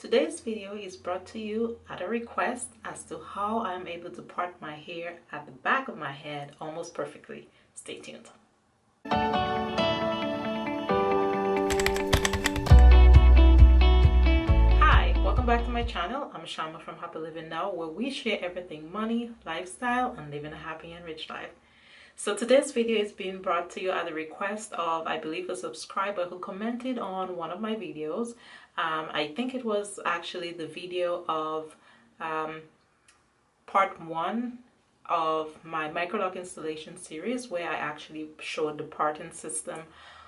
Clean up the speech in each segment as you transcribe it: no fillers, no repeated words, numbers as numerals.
Today's video is brought to you at a request as to how I'm able to part my hair at the back of my head almost perfectly. Stay tuned. Hi, welcome back to my channel. I'm Shama from Happy Living Now, where we share everything money, lifestyle, and living a happy and rich life. So today's video is being brought to you at the request of, I believe, a subscriber who commented on one of my videos. I think it was actually the video of part 1 of my microlock installation series, where I actually showed the parting system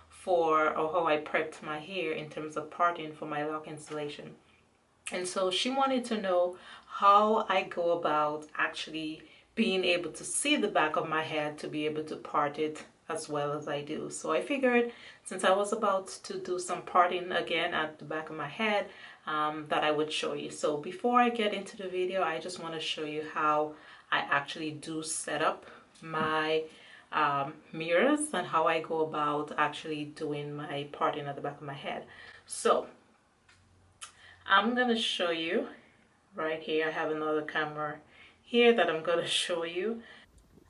for, or how I prepped my hair in terms of parting for my lock installation. And so she wanted to know how I go about actually being able to see the back of my head to be able to part it as well as I do. So I figured, since I was about to do some parting again at the back of my head, that I would show you. So before I get into the video, I just want to show you how I actually do set up my mirrors and how I go about actually doing my parting at the back of my head. So I'm gonna show you right here. I have another camera here that I'm gonna show you.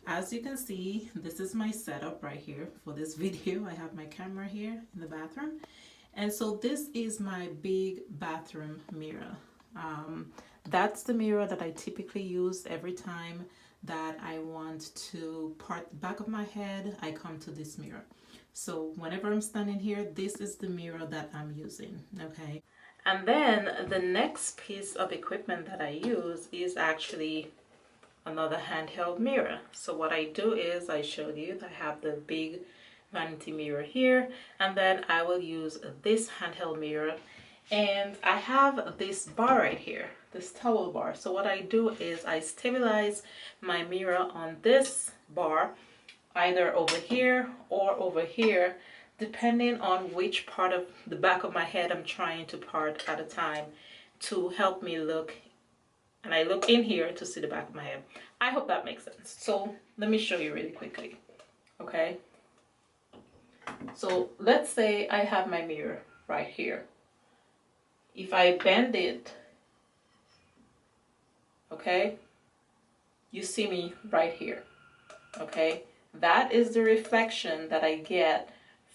As you can see, this is my setup right here for this video. I have my camera here in the bathroom, and so this is my big bathroom mirror. That's the mirror that I typically use every time that I want to part the back of my head. I come to this mirror. So whenever I'm standing here, this is the mirror that I'm using, okay? And then the next piece of equipment that I use is actually another handheld mirror. So what I do is, I showed you, I have the big vanity mirror here, and then I will use this handheld mirror, and I have this bar right here, this towel bar. So what I do is I stabilize my mirror on this bar, either over here or over here, depending on which part of the back of my head I'm trying to part at a time, to help me look. And I look in here to see the back of my head. I hope that makes sense. So let me show you really quickly, okay? So let's say I have my mirror right here. If I bend it, okay, you see me right here, okay? That is the reflection that I get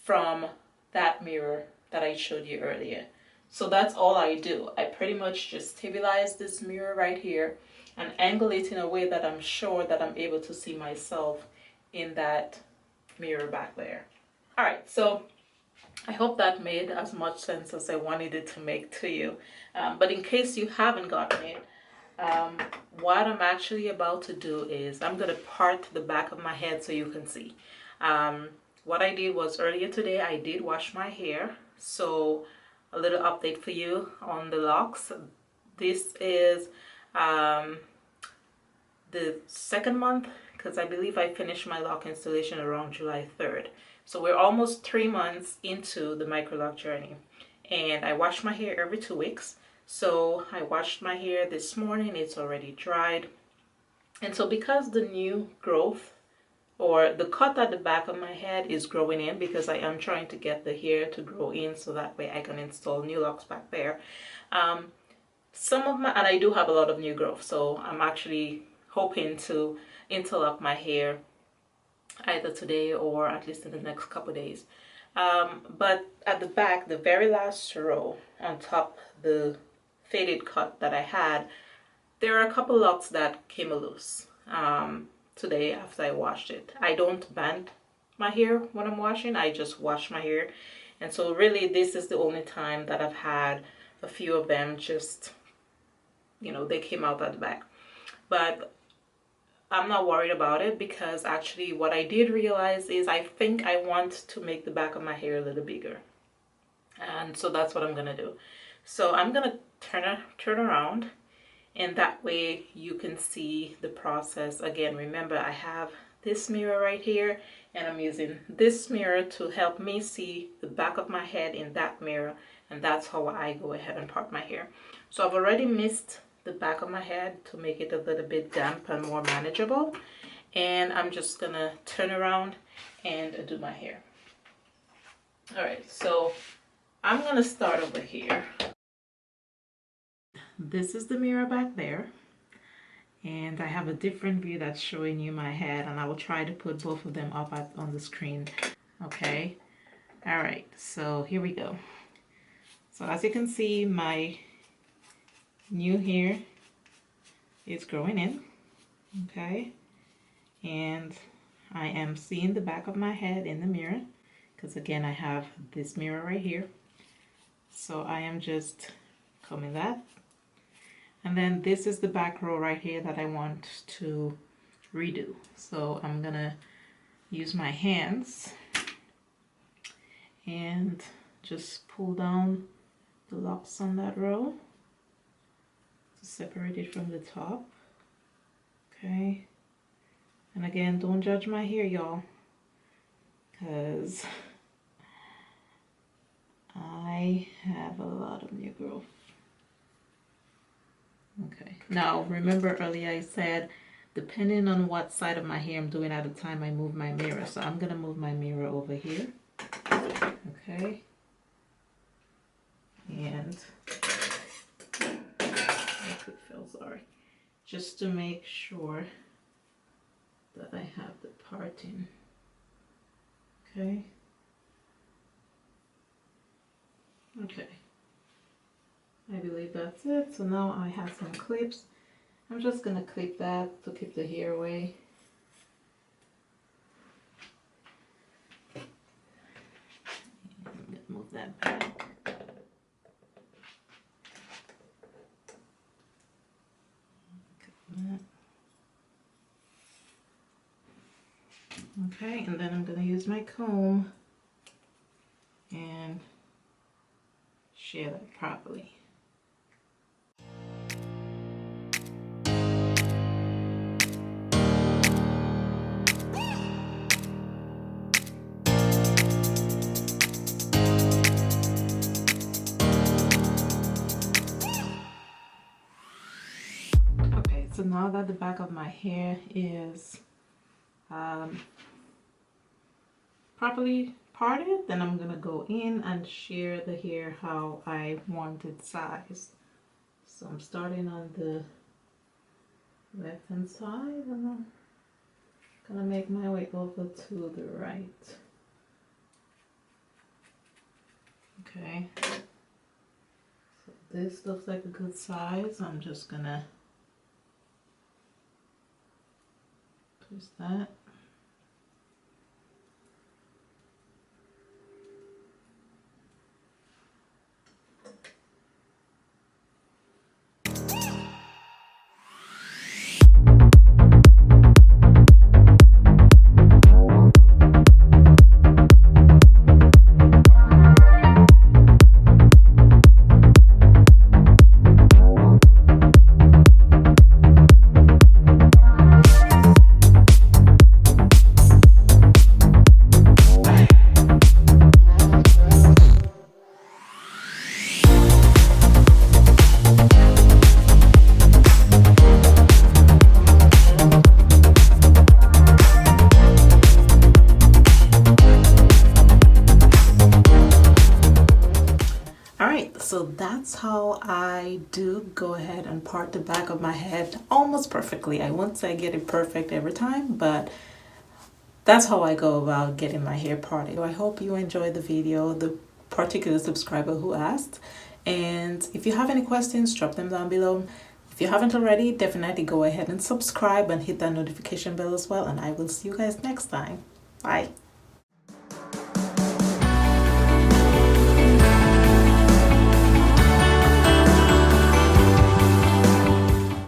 from that mirror that I showed you earlier. So that's all I do. I pretty much just stabilize this mirror right here and angle it in a way that I'm sure that I'm able to see myself in that mirror back there. All right, so I hope that made as much sense as I wanted it to make to you. But in case you haven't gotten it, what I'm actually about to do is I'm going to part the back of my head so you can see. What I did was, earlier today I did wash my hair. So a little update for you on the locks. This is the second month, because I believe I finished my lock installation around July 3rd. So we're almost 3 months into the microlock journey, and I wash my hair every 2 weeks. So I washed my hair this morning, it's already dried. And so because the new growth, or the cut at the back of my head, is growing in, because I am trying to get the hair to grow in so that way I can install new locks back there. Some of my, and I do have a lot of new growth, so I'm actually hoping to interlock my hair either today or at least in the next couple of days. But at the back, the very last row on top, the faded cut that I had, there are a couple locks that came loose today after I washed it. I don't band my hair when I'm washing, I just wash my hair. And so really this is the only time that I've had a few of them just, you know, they came out at the back. But I'm not worried about it, because actually what I did realize is I think I want to make the back of my hair a little bigger. And so that's what I'm gonna do. So I'm gonna turn around, and that way you can see the process. Again, remember, I have this mirror right here, and I'm using this mirror to help me see the back of my head in that mirror, and that's how I go ahead and part my hair. So I've already missed the back of my head to make it a little bit damp and more manageable, and I'm just gonna turn around and do my hair. All right, so I'm gonna start over here. this is the mirror back there, and I have a different view that's showing you my head, and I will try to put both of them up on the screen. Okay, all right, so here we go. So as you can see, my new hair is growing in. Okay, and I am seeing the back of my head in the mirror, because again I have this mirror right here. So I am just combing that, and then this is the back row right here that I want to redo. So I'm gonna use my hands and just pull down the locks on that row to separate it from the top. Okay, and again, don't judge my hair, y'all, because I have a lot of new growth. Okay, now remember earlier I said depending on what side of my hair I'm doing at the time, I move my mirror. So I'm gonna move my mirror over here. Okay, and sorry, just to make sure that I have the parting. Okay. Okay, I believe that's it. So now I have some clips. I'm just gonna clip that to keep the hair away. And move that back. Okay, and then I'm gonna use my comb and share that properly. Okay, so now that the back of my hair is properly parted, then I'm gonna go in and shear the hair how I want it sized. So I'm starting on the left hand side and I'm gonna make my way over to the right. Okay, so this looks like a good size. I'm just gonna twist that. So that's how I do go ahead and part the back of my head almost perfectly. I won't say I get it perfect every time, but that's how I go about getting my hair parted. I hope you enjoyed the video, the particular subscriber who asked. And if you have any questions, drop them down below. If you haven't already, definitely go ahead and subscribe and hit that notification bell as well. And I will see you guys next time. Bye.